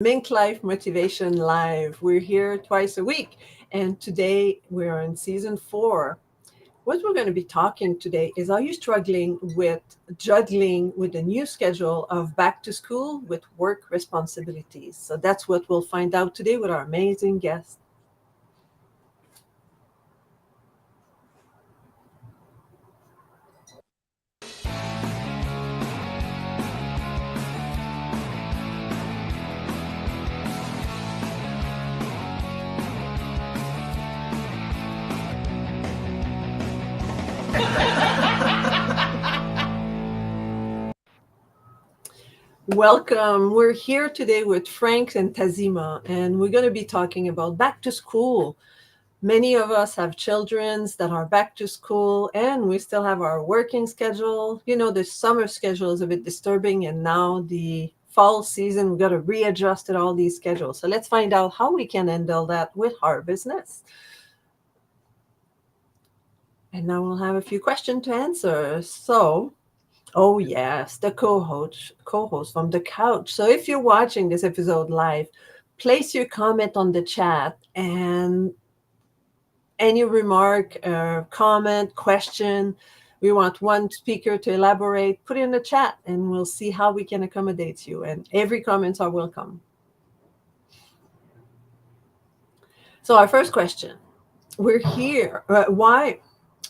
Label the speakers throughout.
Speaker 1: MinkLife Motivation Live. We're here twice a week, and today we're in season 4. What we're going to be talking today is, are you struggling with juggling with the new schedule of back to school with work responsibilities? So that's what we'll find out today with our amazing guest. Welcome. We're here today with Frank and Tazima, and we're going to be talking about back to school. Many of us have children that are back to school, and we still have our working schedule. The summer schedule is a bit disturbing, and now the fall season, we've got to readjust all these schedules. So let's find out how we can handle that with our business. And now we'll have a few questions to answer. So, oh yes, the co-host from the couch. So if you're watching this episode live, place your comment on the chat, and any remark, comment, question. We want one speaker to elaborate. Put it in the chat, and we'll see how we can accommodate you. And every comments are welcome. So our first question: we're here. Why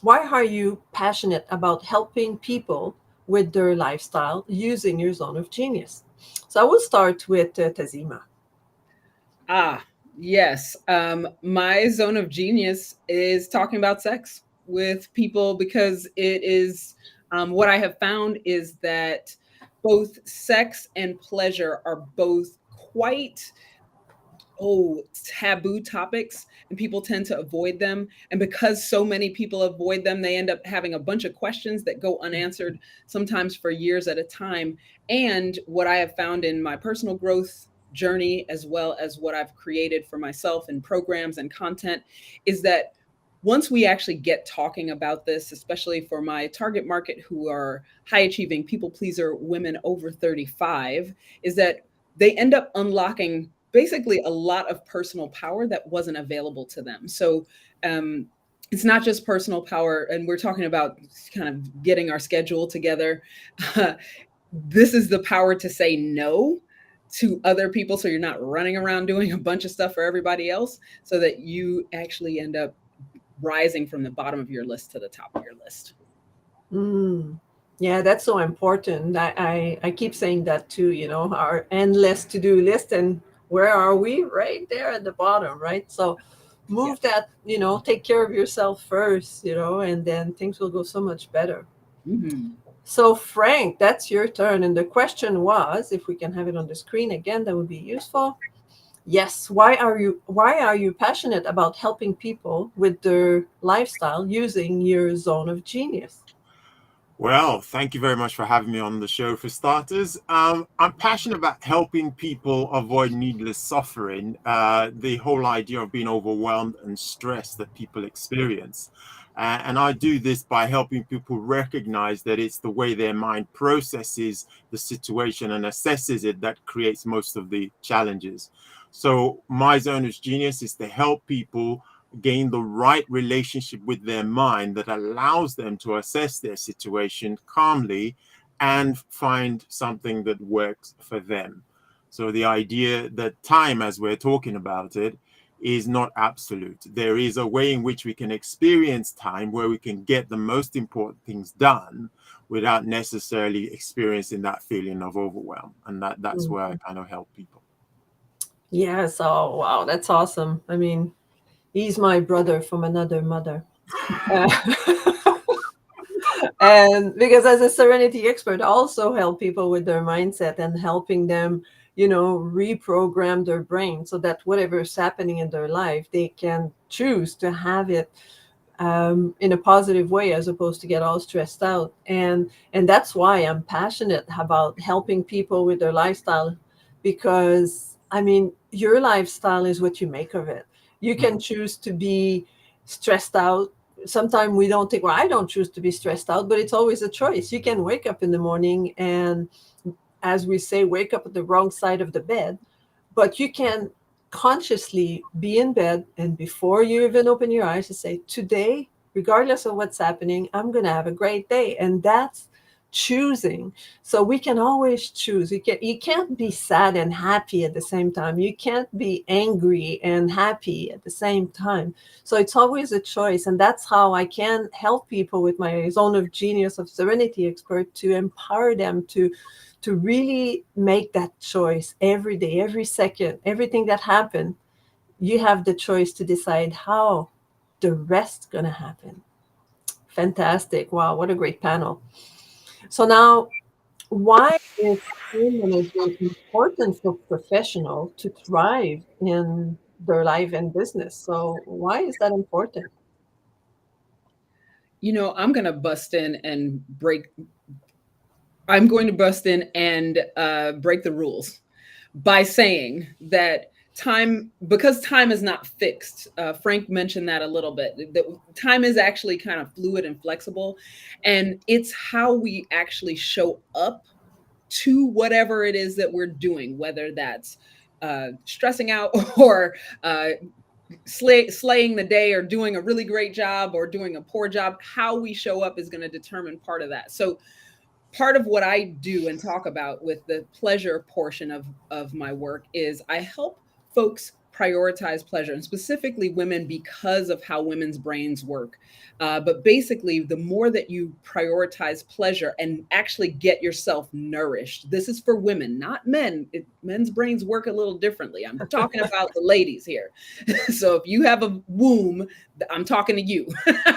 Speaker 1: are you passionate about helping people with their lifestyle using your zone of genius? So I will start with Tazima.
Speaker 2: Yes. My zone of genius is talking about sex with people because it is what I have found is that both sex and pleasure are both quite taboo topics, and people tend to avoid them. And because so many people avoid them, they end up having a bunch of questions that go unanswered, sometimes for years at a time. And what I have found in my personal growth journey, as well as what I've created for myself in programs and content, is that once we actually get talking about this, especially for my target market who are high achieving people pleaser women over 35, is that they end up unlocking basically a lot of personal power that wasn't available to them. So it's not just personal power, and we're talking about kind of getting our schedule together. This is the power to say no to other people, so you're not running around doing a bunch of stuff for everybody else, so that you actually end up rising from the bottom of your list to the top of your list.
Speaker 1: Yeah, that's so important. I keep saying that too, our endless to-do list, and where are we? Right there at the bottom, right? So move that, take care of yourself first, and then things will go so much better.
Speaker 2: Mm-hmm.
Speaker 1: So Frank, that's your turn. And the question was, if we can have it on the screen again, that would be useful. Yes, why are you passionate about helping people with their lifestyle using your zone of genius?
Speaker 3: Well, thank you very much for having me on the show, for starters. I'm passionate about helping people avoid needless suffering, the whole idea of being overwhelmed and stressed that people experience. And I do this by helping people recognize that it's the way their mind processes the situation and assesses it that creates most of the challenges. So my zone of genius is to help people gain the right relationship with their mind that allows them to assess their situation calmly and find something that works for them. So the idea that time, as we're talking about it, is not absolute. There is a way in which we can experience time where we can get the most important things done without necessarily experiencing that feeling of overwhelm. And that's where I kind of help people.
Speaker 1: Yes. Oh, wow. That's awesome. I mean, he's my brother from another mother. Uh, and because as a serenity expert, I also help people with their mindset and helping them, reprogram their brain so that whatever is happening in their life, they can choose to have it in a positive way as opposed to get all stressed out. And that's why I'm passionate about helping people with their lifestyle, because I mean, your lifestyle is what you make of it. You can choose to be stressed out. Sometimes we don't think, well, I don't choose to be stressed out, but it's always a choice. You can wake up in the morning and, as we say, wake up at the wrong side of the bed, but you can consciously be in bed, and before you even open your eyes, you say, today, regardless of what's happening, I'm going to have a great day. And that's choosing. So we can always choose. You can't be sad and happy at the same time. You can't be angry and happy at the same time. So it's always a choice. And that's how I can help people with my Zone of Genius of Serenity expert, to empower them to really make that choice every day, every second, everything that happened. You have the choice to decide how the rest's going to happen. Fantastic. Wow, what a great panel. So now, why is time management important for professionals to thrive in their life and business? So why is that important?
Speaker 2: I'm going to bust in and break. I'm going to bust in and break the rules by saying that because time is not fixed. Frank mentioned that a little bit. Time is actually kind of fluid and flexible, and it's how we actually show up to whatever it is that we're doing, whether that's stressing out or slaying the day, or doing a really great job or doing a poor job. How we show up is going to determine part of that. So part of what I do and talk about with the pleasure portion of my work is I help folks prioritize pleasure, and specifically women, because of how women's brains work. But basically, the more that you prioritize pleasure and actually get yourself nourished, this is for women, not men. Men's brains work a little differently. I'm talking about the ladies here. So if you have a womb, I'm talking to you.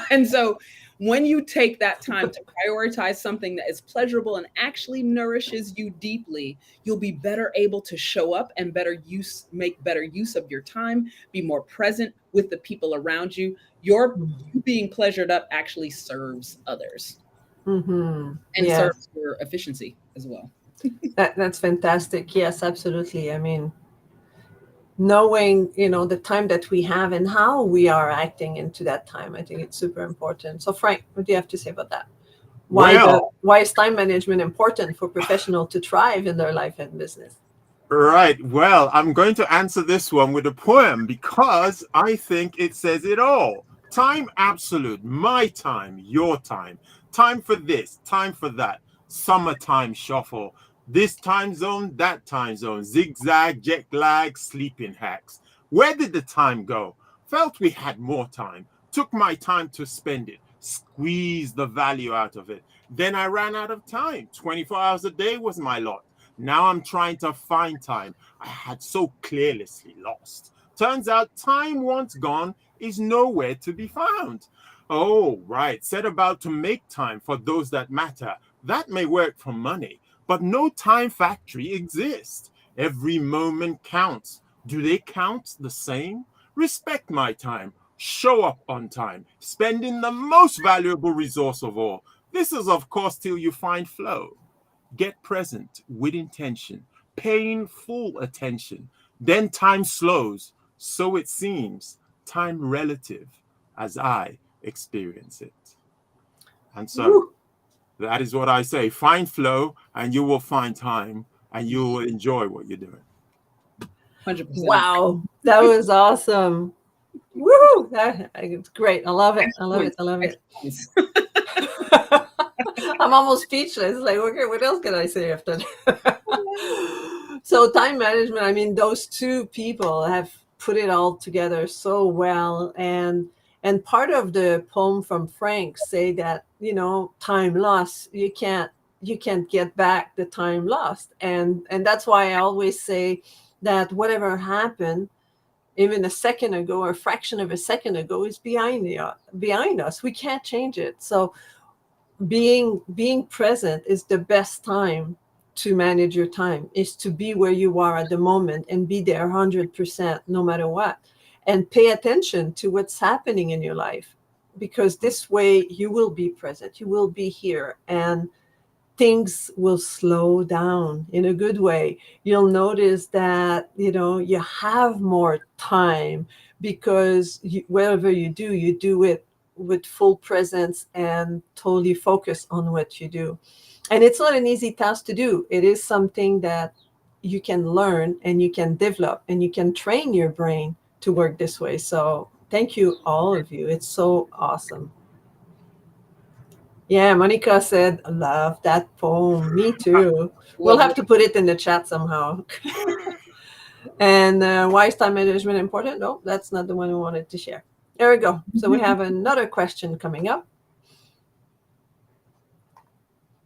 Speaker 2: And so when you take that time to prioritize something that is pleasurable and actually nourishes you deeply, you'll be better able to show up and make better use of your time, be more present with the people around you. You being pleasured up actually serves others,
Speaker 1: Mm-hmm.
Speaker 2: and
Speaker 1: Yes,
Speaker 2: serves your efficiency as well.
Speaker 1: that's fantastic. Yes, absolutely. I mean, knowing, the time that we have and how we are acting into that time, I think it's super important. So Frank, what do you have to say about that?
Speaker 3: Well,
Speaker 1: Why is time management important for professionals to thrive in their life and business?
Speaker 3: right. Well, I'm going to answer this one with a poem because I think it says it all. Time absolute, my time, your time. Time for this, time for that. Summertime shuffle. This time zone, that time zone. Zigzag, jet lag, sleeping hacks. Where did the time go? Felt we had more time. Took my time to spend it. Squeezed the value out of it. Then I ran out of time. 24 hours a day was my lot. Now I'm trying to find time I had so carelessly lost. Turns out time once gone is nowhere to be found. Oh, right. Set about to make time for those that matter. That may work for money, but no time factory exists. Every moment counts. Do they count the same? Respect my time. Show up on time. Spending the most valuable resource of all. This is, of course, till you find flow. Get present with intention, paying full attention. Then time slows, so it seems, time relative as I experience it. And so
Speaker 1: Woo.
Speaker 3: that is what I say. Find flow, and you will find time, and you will enjoy what you're doing.
Speaker 2: 100% agree.
Speaker 1: Wow, that was awesome. Woo! It's great. I love it. I
Speaker 2: Extra
Speaker 1: love it.
Speaker 2: points.
Speaker 1: I love it.
Speaker 2: Extra points.
Speaker 1: I'm almost speechless. Like, okay, what else can I say after that? So, time management, I mean, those two people have put it all together so well. And part of the poem from Frank say that, time lost, you can't get back the time lost. And that's why I always say that whatever happened, even a second ago or a fraction of a second ago, is behind us. We can't change it. So being present is the best time to manage your time, is to be where you are at the moment and be there 100% no matter what, and pay attention to what's happening in your life, because this way you will be present, you will be here, and things will slow down in a good way. You'll notice that you have more time, because whatever you do it with full presence and totally focus on what you do. And it's not an easy task to do. It is something that you can learn and you can develop and you can train your brain to work this way. So thank you, all of you. It's so awesome. Yeah, Monica said, love that poem. Me too. We'll have
Speaker 2: Lovely.
Speaker 1: to put it in the chat somehow. And why is time management important? No, that's not the one we wanted to share. There we go. So we have another question coming up.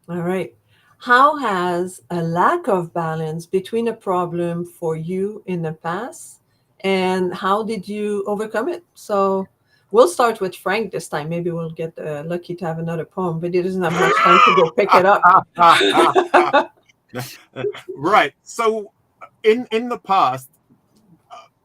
Speaker 1: All right. How has a lack of balance between a problem for you in the past, and how did you overcome it? So we'll start with Frank this time. Maybe we'll get lucky to have another poem, but he doesn't have much time to go pick it up.
Speaker 3: Right. So in the past,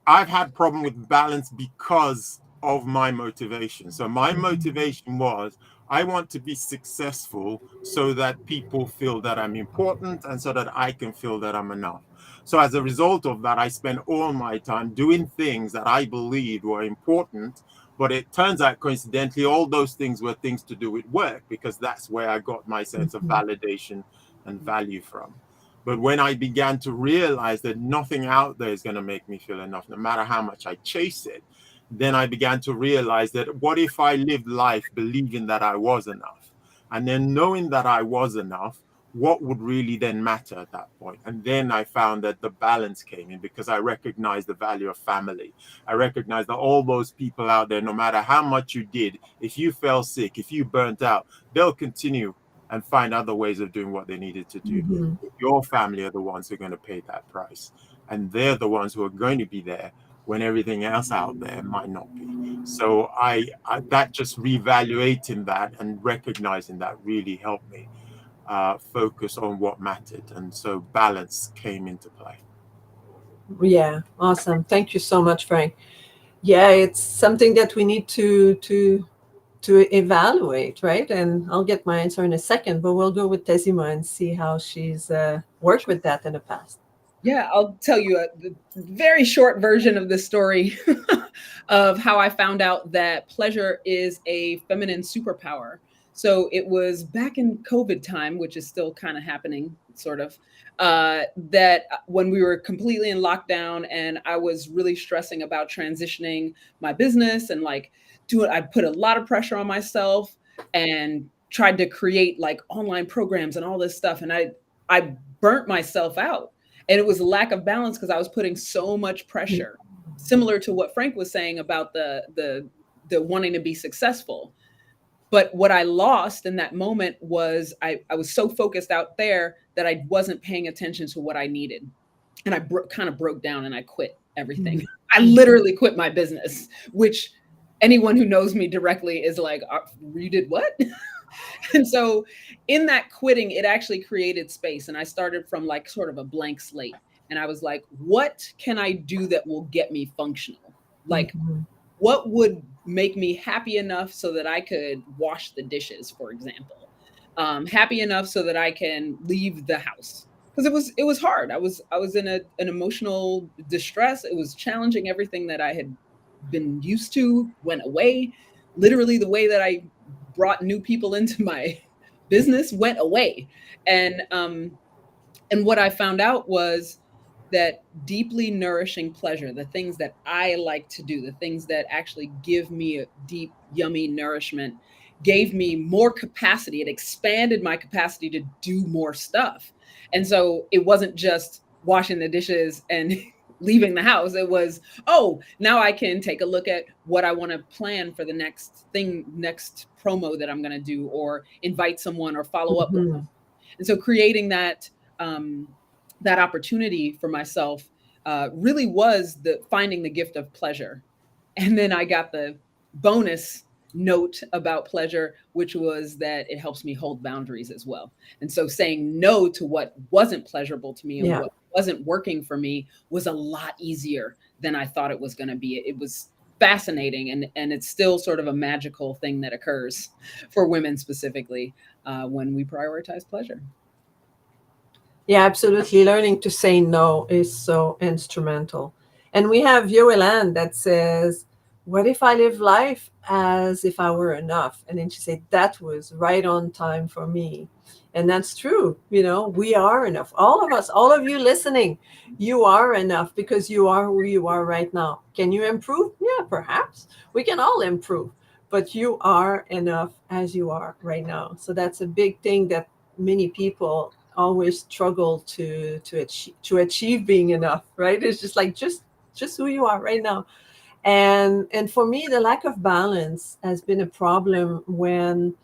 Speaker 3: I've had problem with balance because of my motivation. So my motivation was I want to be successful so that people feel that I'm important and so that I can feel that I'm enough. So as a result of that, I spent all my time doing things that I believed were important. But it turns out, coincidentally, all those things were things to do with work, because that's where I got my sense of validation and value from. But when I began to realize that nothing out there is going to make me feel enough, no matter how much I chase it, then I began to realize that what if I lived life believing that I was enough? And then knowing that I was enough, what would really then matter at that point? And then I found that the balance came in, because I recognized the value of family. I recognized that all those people out there, no matter how much you did, if you fell sick, if you burnt out, they'll continue and find other ways of doing what they needed to do.
Speaker 1: Mhm.
Speaker 3: Your family are the ones who are going to pay that price. And they're the ones who are going to be there when everything else out there might not be. So I that just reevaluating that and recognizing that really helped me focus on what mattered. And so balance came into play.
Speaker 1: Yeah, awesome. Thank you so much, Frank. Yeah, it's something that we need to evaluate, right? And I'll get my answer in a second, but we'll go with Tazima and see how she's worked with that in the past.
Speaker 2: Yeah, I'll tell you the very short version of this story of how I found out that pleasure is a feminine superpower. So it was back in COVID time, which is still kind of happening, sort of, that when we were completely in lockdown and I was really stressing about transitioning my business and like I put a lot of pressure on myself and tried to create like online programs and all this stuff. And I burnt myself out, and it was a lack of balance because I was putting so much pressure, similar to what Frank was saying about the wanting to be successful. But what I lost in that moment was I was so focused out there that I wasn't paying attention to what I needed. And I kind of broke down and I quit everything. I literally quit my business, which anyone who knows me directly is like, you did what? And so in that quitting, it actually created space. And I started from like sort of a blank slate. And I was like, what can I do that will get me functional? Like, what would make me happy enough so that I could wash the dishes, for example? Happy enough so that I can leave the house. Because it was hard. I was in an emotional distress. It was challenging. Everything that I had been used to went away. Literally, the way that I brought new people into my business went away. And what I found out was that deeply nourishing pleasure, the things that I like to do, the things that actually give me a deep, yummy nourishment, gave me more capacity. It expanded my capacity to do more stuff. And so it wasn't just washing the dishes and leaving the house. It was, oh, now I can take a look at what I want to plan for the next promo that I'm going to do, or invite someone or follow up with them. And so creating that that opportunity for myself really was finding the gift of pleasure. And then I got the bonus note about pleasure, which was that it helps me hold boundaries as well. And so saying no to what wasn't pleasurable to me and what wasn't working for me was a lot easier than I thought it was going to be. It was fascinating, and it's still sort of a magical thing that occurs for women specifically when we prioritize pleasure.
Speaker 1: Yeah, absolutely. Learning to say no is so instrumental. And we have Yoelan that says, what if I live life as if I were enough? And then she said, that was right on time for me. And that's true. You know, we are enough. All of us, all of you listening, you are enough because you are who you are right now. Can you improve? Yeah, perhaps. We can all improve, but you are enough as you are right now. So that's a big thing that many people always struggle to achieve being enough, right? It's just like just who you are right now. And for me, the lack of balance has been a problem when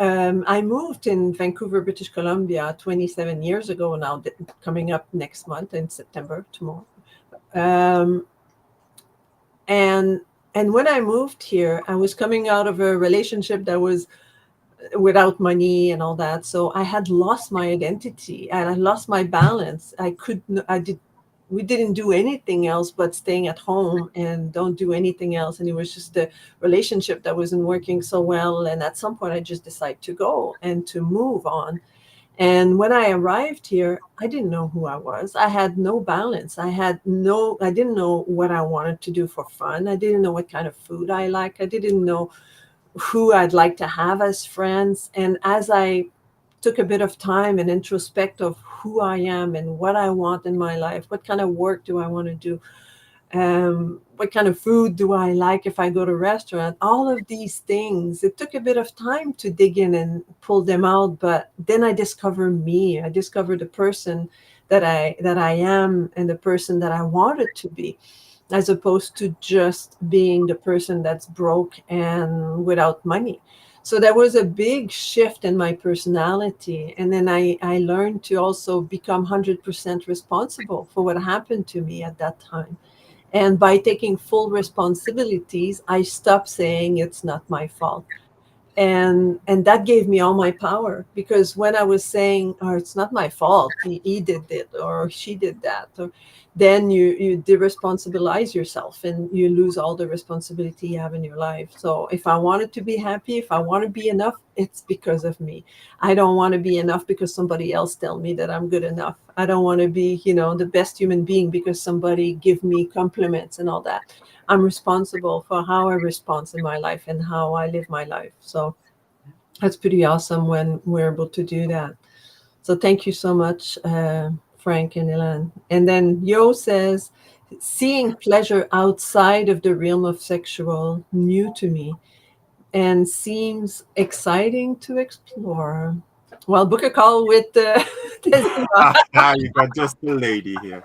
Speaker 1: I moved in Vancouver, British Columbia, 27 years ago now, coming up next month in September, tomorrow. Um, and and when I moved here, I was coming out of a relationship that was without money and all that. So I had lost my identity and I lost my balance. We didn't do anything else but staying at home and don't do anything else. And it was just a relationship that wasn't working so well. And at some point I just decided to go and to move on. And when I arrived here, I didn't know who I was. I had no balance. I didn't know what I wanted to do for fun. I didn't know what kind of food I like. I didn't know who I'd like to have as friends. And as I took a bit of time and introspect of who I am and what I want in my life, what kind of work do I want to do, what kind of food do I like if I go to a restaurant, all of these things, it took a bit of time to dig in and pull them out. But then I discovered me. I discovered the person that I am and the person that I wanted to be, as opposed to just being the person that's broke and without money. So there was a big shift in my personality. And then I learned to also become 100% responsible for what happened to me at that time. And by taking full responsibilities, I stopped saying it's not my fault. And that gave me all my power, because when I was saying, oh, it's not my fault, he did it or she did that, or then you deresponsibilize yourself and you lose all the responsibility you have in your life. So if I wanted to be happy, if I want to be enough, it's because of me. I don't want to be enough because somebody else tell me that I'm good enough. I don't want to be, the best human being because somebody give me compliments and all that. I'm responsible for how I respond in my life and how I live my life. So that's pretty awesome when we're able to do that. So thank you so much, Frank and Ilan. And then Yo says, seeing pleasure outside of the realm of sexual, new to me, and seems exciting to explore. Well, book a call with Tazima.
Speaker 3: You got just the lady here.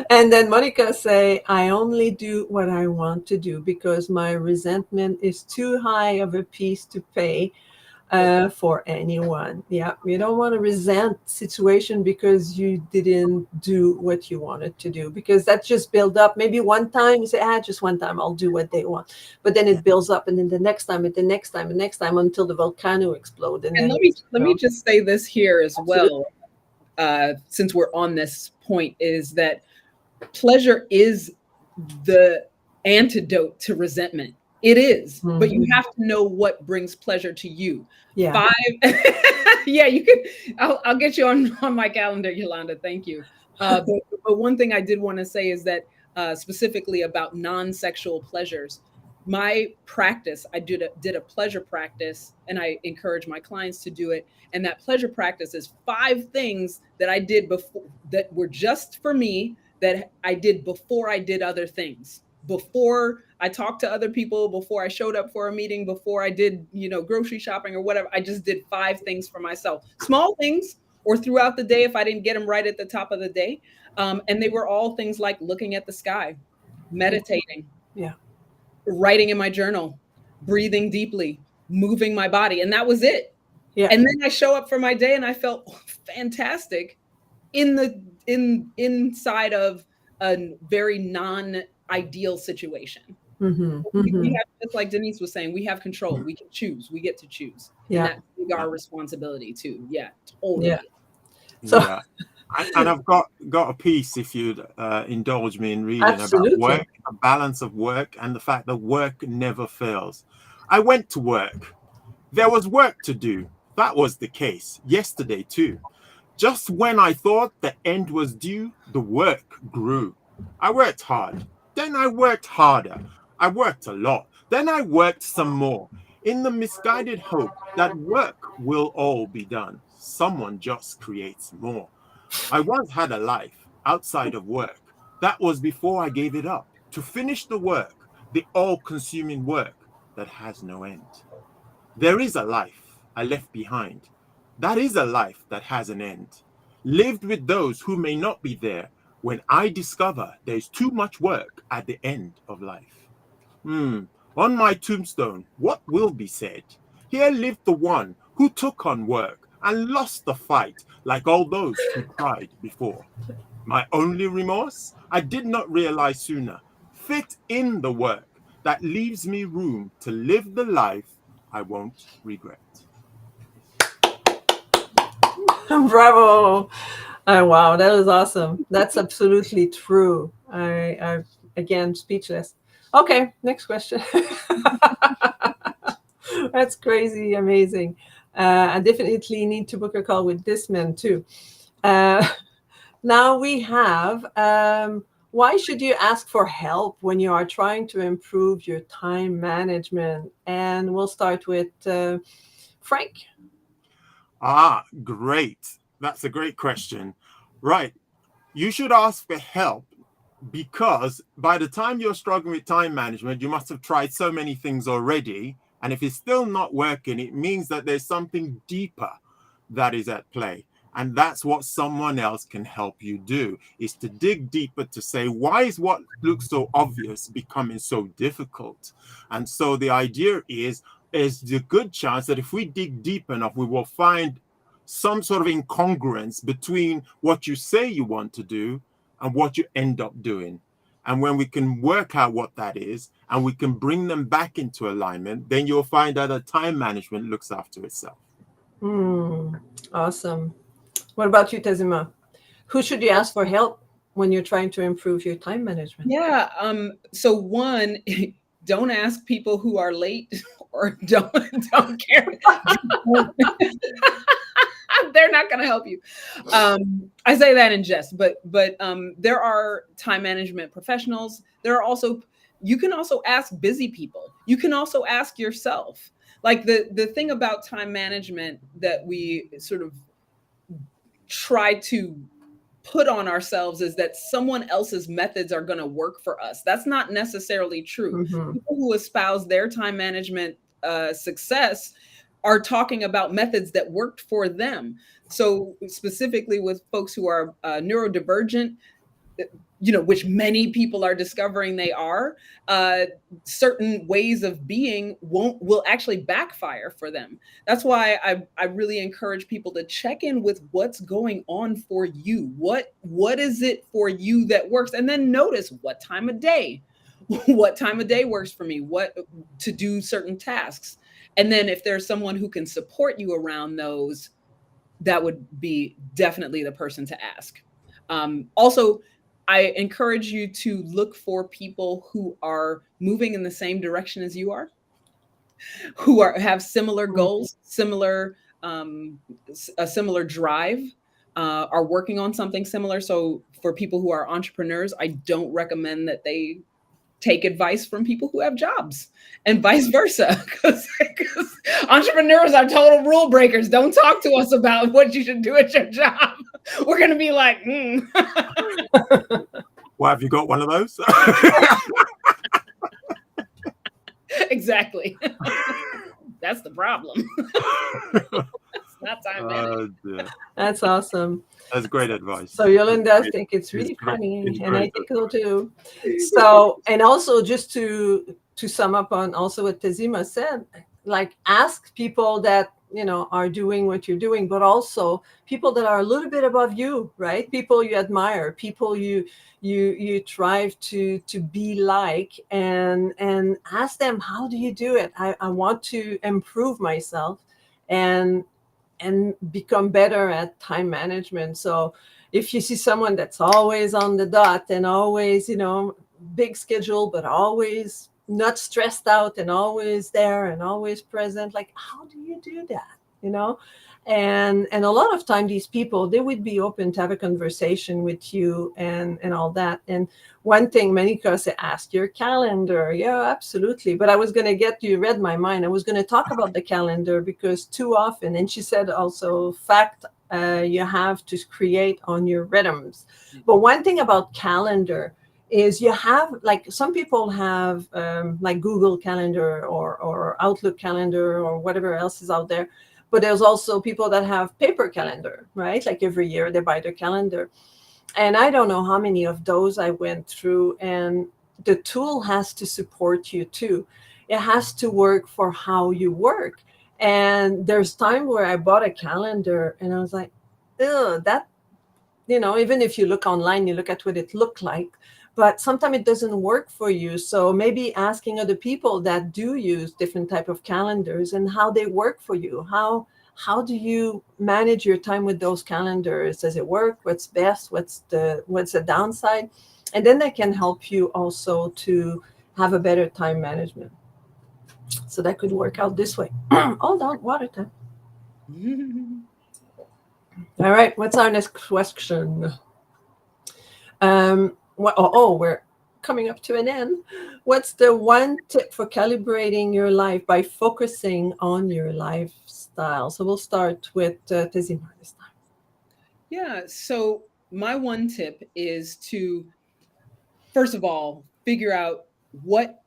Speaker 1: And then Monica say, I only do what I want to do because my resentment is too high of a piece to pay for anyone. Yeah, you don't want to resent situation because you didn't do what you wanted to do, because that just build up. Maybe one time you say, just one time I'll do what they want, but then it builds up, and then the next time, and the next time, and next time, until the volcano explodes. And
Speaker 2: And
Speaker 1: then
Speaker 2: let me just say this here as
Speaker 1: Absolutely.
Speaker 2: well, since we're on this point, is that pleasure is the antidote to resentment. It is, but you have to know what brings pleasure to you.
Speaker 1: Yeah.
Speaker 2: 5, yeah, you could. I'll get you on my calendar, Yolanda. Thank you. But one thing I did want to say is that specifically about non-sexual pleasures, my practice, I did a pleasure practice, and I encourage my clients to do it. And that pleasure practice is 5 things that I did before that were just for me, that I did before I did other things, before I talked to other people, before I showed up for a meeting, before I did, grocery shopping or whatever. I just did 5 things for myself, small things, or throughout the day if I didn't get them right at the top of the day. And they were all things like looking at the sky, meditating,
Speaker 1: Yeah.
Speaker 2: writing in my journal, breathing deeply, moving my body. And that was it.
Speaker 1: Yeah.
Speaker 2: And then I show up for my day and I felt fantastic inside of a very non-ideal situation. We have, just like Denise was saying, we have control. We can choose. We get to choose. And
Speaker 1: Yeah.
Speaker 2: that's our responsibility too. Yeah, totally.
Speaker 1: Yeah. So
Speaker 3: Yeah. And I've got a piece, if you'd indulge me in reading, about
Speaker 1: absolutely.
Speaker 3: work, a balance of work, and the fact that work never fails. I went to work. There was work to do. That was the case yesterday too. Just when I thought the end was due, the work grew. I worked hard. Then I worked harder. I worked a lot. Then I worked some more in the misguided hope that work will all be done. Someone just creates more. I once had a life outside of work. That was before I gave it up to finish the work, the all consuming work that has no end. There is a life I left behind. That is a life that has an end. Lived with those who may not be there when I discover there's too much work at the end of life. On my tombstone, what will be said? Here lived the one who took on work and lost the fight like all those who tried before. My only remorse? I did not realize sooner. Fit in the work that leaves me room to live the life I won't regret.
Speaker 1: Bravo. Oh, wow, that was awesome. That's absolutely true. I again, speechless. Okay, next question. That's crazy, amazing. I definitely need to book a call with this man too. Now we have, why should you ask for help when you are trying to improve your time management? And we'll start with Frank.
Speaker 3: Great. That's a great question. Right. You should ask for help because by the time you're struggling with time management, you must have tried so many things already. And if it's still not working, it means that there's something deeper that is at play. And that's what someone else can help you do, is to dig deeper to say, why is what looks so obvious becoming so difficult? And so the idea is the good chance that if we dig deep enough, we will find some sort of incongruence between what you say you want to do and what you end up doing. And when we can work out what that is and we can bring them back into alignment, then you'll find out that time management looks after itself.
Speaker 1: Awesome. What about you, Tazima? Who should you ask for help when you're trying to improve your time management?
Speaker 2: Yeah. So one, don't ask people who are late or don't care. They're not going to help you. I say that in jest, but there are time management professionals. There are also, you can also ask busy people. You can also ask yourself. Like the thing about time management that we sort of try to put on ourselves is that someone else's methods are going to work for us. That's not necessarily true. People who espouse their time management success are talking about methods that worked for them. So specifically with folks who are neurodivergent, which many people are discovering they are, certain ways of being will actually backfire for them. That's why I really encourage people to check in with what's going on for you. What is it for you that works? And then notice what time of day works for me, what to do certain tasks. And then if there's someone who can support you around those, that would be definitely the person to ask. Also, I encourage you to look for people who are moving in the same direction as you are, who have similar goals, a similar drive, are working on something similar. So for people who are entrepreneurs, I don't recommend that they take advice from people who have jobs and vice versa, because entrepreneurs are total rule breakers. Don't talk to us about what you should do at your job. We're going to be like,
Speaker 3: Well, have you got one of those?
Speaker 2: Exactly. That's the problem. It's not time management.
Speaker 1: That's awesome.
Speaker 3: That's great advice.
Speaker 1: So Yolanda, I think it's really funny, and I think so too. So, and also just to sum up on also what Tazima said, like ask people that are doing what you're doing, but also people that are a little bit above you, right? People you admire, people you strive to be like, and ask them, how do you do it? I want to improve myself and become better at time management. So if you see someone that's always on the dot and always, big schedule, but always not stressed out and always there and always present, like, how do you do that? And a lot of time these people, they would be open to have a conversation with you and all that. And one thing Monica said, ask your calendar. Yeah, absolutely. But I was going to get, you read my mind, I was going to talk about the calendar, because too often, and she said also, fact, you have to create on your rhythms. But one thing about calendar is, you have, like, some people have like Google Calendar or Outlook Calendar or whatever else is out there. But there's also people that have paper calendar, right? Like every year they buy their calendar. And I don't know how many of those I went through. And the tool has to support you too. It has to work for how you work. And there's time where I bought a calendar and I was like, ew, that, even if you look online, you look at what it looked like, but sometimes it doesn't work for you. So maybe asking other people that do use different type of calendars and how they work for you. How do you manage your time with those calendars? Does it work? What's best? What's the downside? And then they can help you also to have a better time management. So that could work out this way. Hold on, water time. All right, what's our next question? We're coming up to an end. What's the one tip for calibrating your life by focusing on your lifestyle? So we'll start with Tazima this time.
Speaker 2: Yeah. So my one tip is to, first of all, figure out what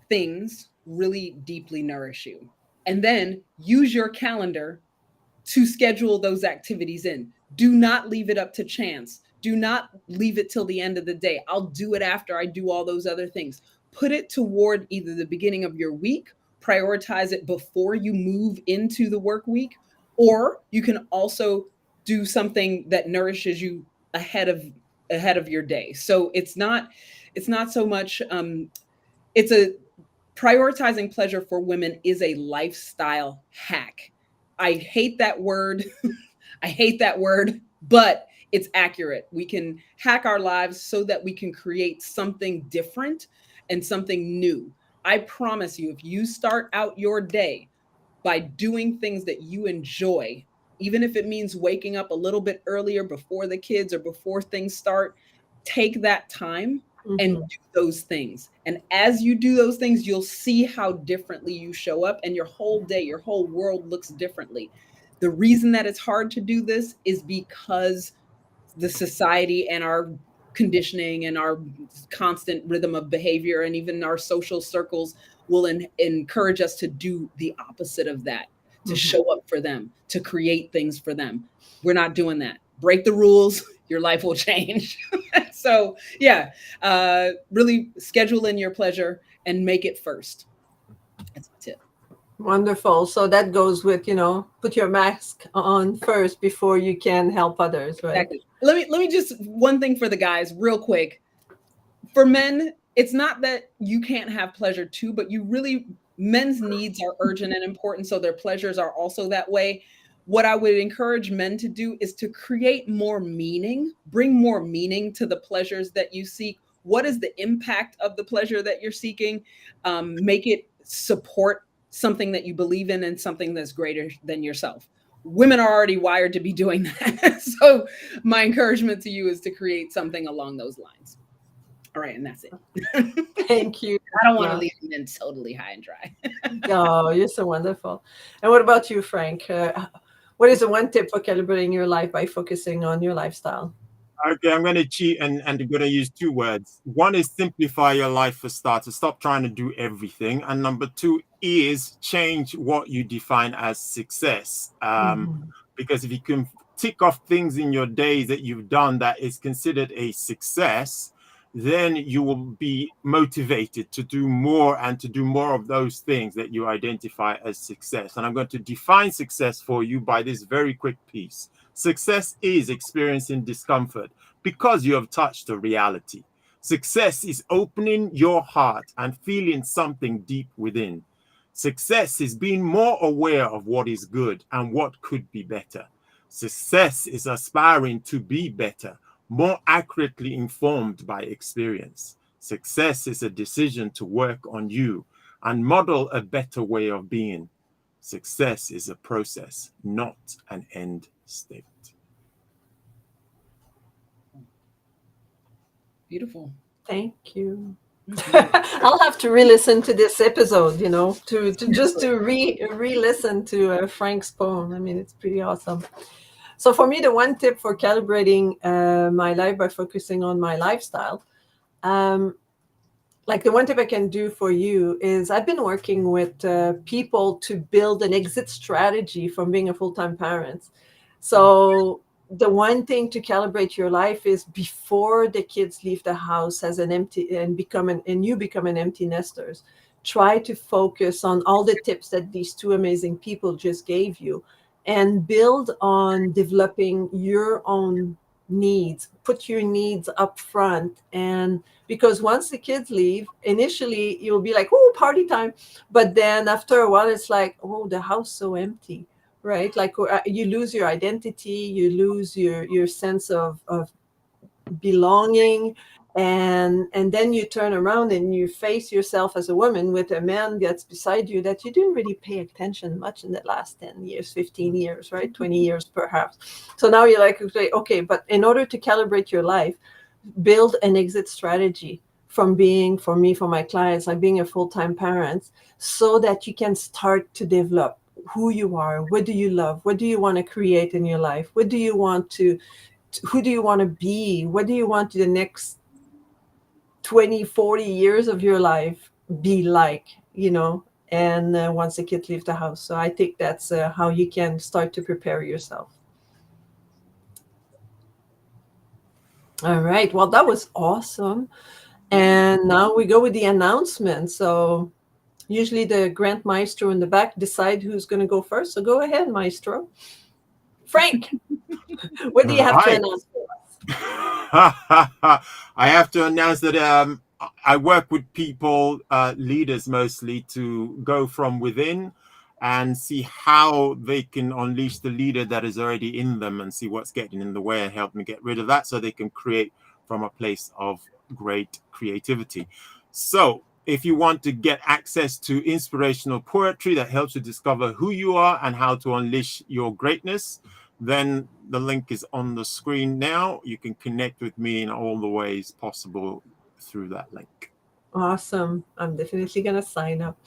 Speaker 2: things really deeply nourish you. And then use your calendar to schedule those activities in. Do not leave it up to chance. Do not leave it till the end of the day. I'll do it after I do all those other things. Put it toward either the beginning of your week, prioritize it before you move into the work week, or you can also do something that nourishes you ahead of your day. So it's not so much it's a prioritizing pleasure for women is a lifestyle hack. I hate that word. I hate that word, but it's accurate. We can hack our lives so that we can create something different and something new. I promise you, if you start out your day by doing things that you enjoy, even if it means waking up a little bit earlier before the kids or before things start, take that time and
Speaker 1: Mm-hmm.
Speaker 2: do those things. And as you do those things, you'll see how differently you show up, and your whole day, your whole world looks differently. The reason that it's hard to do this is because the society and our conditioning and our constant rhythm of behavior and even our social circles will encourage us to do the opposite of that, to
Speaker 1: Mm-hmm.
Speaker 2: show up for them, to create things for them. We're not doing that. Break the rules, your life will change. So yeah, really schedule in your pleasure and make it first. That's my tip.
Speaker 1: Wonderful. So that goes with, put your mask on first before you can help others, right?
Speaker 2: Exactly. Let me just one thing for the guys real quick. For men, it's not that you can't have pleasure too, but you really, men's needs are urgent and important, so their pleasures are also that way. What I would encourage men to do is to create more meaning, bring more meaning to the pleasures that you seek. What is the impact of the pleasure that you're seeking? Make it support something that you believe in and something that's greater than yourself. Women are already wired to be doing that. So my encouragement to you is to create something along those lines. All right, and that's it.
Speaker 1: Thank you.
Speaker 2: I don't want to leave men totally high and dry.
Speaker 1: Oh, you're so wonderful. And what about you, Frank? What is the one tip for calibrating your life by focusing on your lifestyle?
Speaker 3: Okay, I'm going to cheat and I'm going to use two words. One is simplify your life for starters. Stop trying to do everything. And number two is change what you define as success.
Speaker 1: Mm-hmm.
Speaker 3: Because if you can tick off things in your days that you've done that is considered a success, then you will be motivated to do more and to do more of those things that you identify as success. And I'm going to define success for you by this very quick piece. Success is experiencing discomfort because you have touched a reality. Success is opening your heart and feeling something deep within. Success is being more aware of what is good and what could be better. Success is aspiring to be better, more accurately informed by experience. Success is a decision to work on you and model a better way of being. Success is a process, not an end state.
Speaker 2: Beautiful.
Speaker 1: Thank you. I'll have to re-listen to this episode, to just to re-listen to Frank's poem. I mean, it's pretty awesome. So for me, the one tip for calibrating my life by focusing on my lifestyle, like the one tip I can do for you is I've been working with people to build an exit strategy from being a full-time parent. So the one thing to calibrate your life is before the kids leave the house as an empty and you become an empty nesters, try to focus on all the tips that these two amazing people just gave you and build on developing your own needs. Put your needs up front, and because once the kids leave, initially you'll be like, oh, party time, but then after a while it's like, oh, the house so empty, right? Like you lose your identity, you lose your sense of belonging, and then you turn around and you face yourself as a woman with a man that's beside you that you didn't really pay attention much in the last 10 years, 15 years, right? 20 years perhaps. So now you're like, okay, but in order to calibrate your life, build an exit strategy from being, for me, for my clients, like being a full-time parent, so that you can start to develop who you are, what do you love, what do you want to create in your life, what do you want to who do you want to be, what do you want the next 20, 40 years of your life be like, and once the kids leave the house. So I think that's how you can start to prepare yourself. All right. Well, that was awesome. And now we go with the announcement. So usually the Grand Maestro in the back decide who's going to go first. So go ahead, Maestro. Frank, what do you have to announce for
Speaker 3: us? I have to announce that I work with people, leaders mostly, to go from within and see how they can unleash the leader that is already in them and see what's getting in the way and help them get rid of that so they can create from a place of great creativity. So if you want to get access to inspirational poetry that helps you discover who you are and how to unleash your greatness, then the link is on the screen now. You can connect with me in all the ways possible through that link.
Speaker 1: Awesome. I'm definitely going to sign up.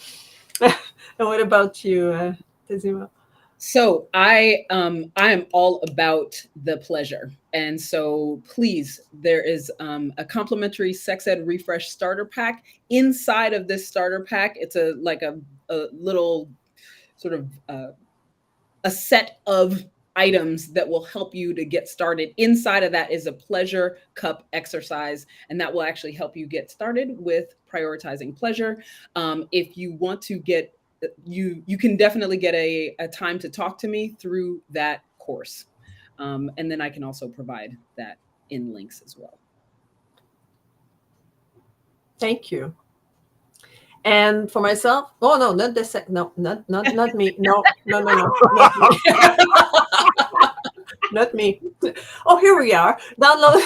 Speaker 1: And what about you, Tazima?
Speaker 2: So I am all about the pleasure. And so please, there is a complimentary sex ed refresh starter pack. Inside of this starter pack, it's a little sort of a set of items that will help you to get started. Inside of that is a pleasure cup exercise, and that will actually help you get started with prioritizing pleasure. If you want to get, you can definitely get a time to talk to me through that course. And then I can also provide that in links as well.
Speaker 1: Thank you. And for myself, oh no, not the no, not me. No, not me. Not me. Oh, here we are. Download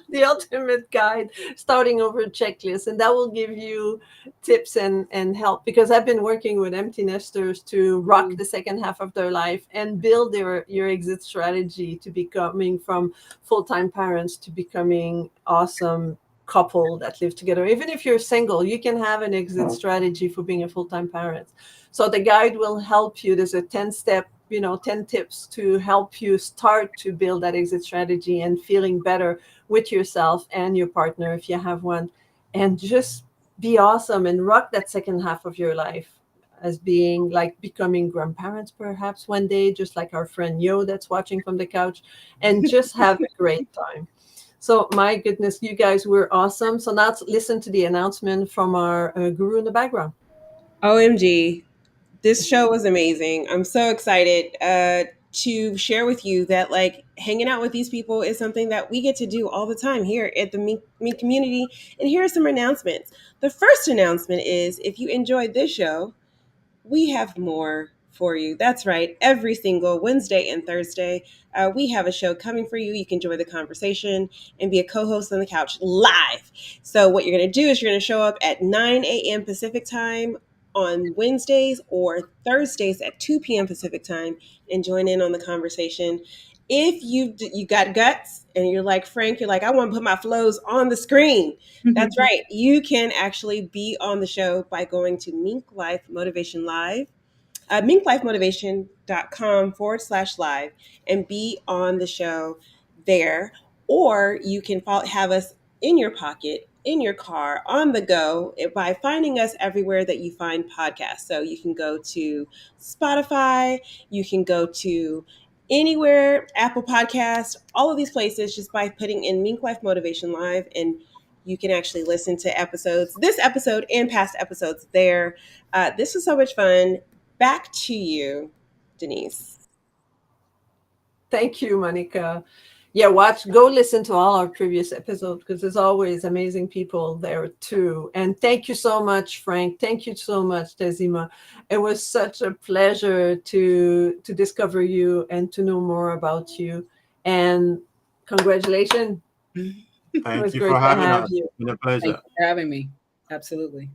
Speaker 1: the ultimate guide, starting over checklist, and that will give you tips and help, because I've been working with empty nesters to rock the second half of their life and build your exit strategy to becoming from full-time parents to becoming awesome couple that live together. Even if you're single, you can have an exit strategy for being a full-time parent. So the guide will help you. There's a 10-step 10 tips to help you start to build that exit strategy and feeling better with yourself and your partner if you have one, and just be awesome and rock that second half of your life as being like becoming grandparents perhaps one day, just like our friend Yo that's watching from the couch, and just have a great time. So my goodness, you guys were awesome. So now let's listen to the announcement from our guru in the background.
Speaker 4: OMG. This show was amazing. I'm so excited to share with you that like hanging out with these people is something that we get to do all the time here at the Mink community. And here are some announcements. The first announcement is if you enjoyed this show, we have more for you. That's right. Every single Wednesday and Thursday, we have a show coming for you. You can join the conversation and be a co-host on the couch live. So what you're going to do is you're going to show up at 9 a.m. Pacific time on Wednesdays or Thursdays at 2 p.m. Pacific time and join in on the conversation. If you got guts and you're like Frank, you're like, I want to put my flows on the screen. That's right. You can actually be on the show by going to MinkLife Motivation Live, minklifemotivation.com/live, and be on the show there. Or you can have us in your pocket, in your car, on the go by finding us everywhere that you find podcasts. So you can go to Spotify, you can go to anywhere, Apple Podcasts, all of these places, just by putting in Mink Life Motivation Live, and you can actually listen to episodes, this episode and past episodes there. This was so much fun. Back to you, Denise.
Speaker 1: Thank you, Monica. Yeah, go listen to all our previous episodes because there's always amazing people there too. And thank you so much, Frank. Thank you so much, Tazima. It was such a pleasure to discover you and to know more about you. And congratulations. It
Speaker 3: Thank
Speaker 1: was
Speaker 3: you
Speaker 1: great
Speaker 3: for
Speaker 1: to
Speaker 3: having
Speaker 1: have
Speaker 3: us.
Speaker 1: you.
Speaker 3: It's been a
Speaker 2: Thank
Speaker 3: pleasure.
Speaker 2: you for having me. Absolutely.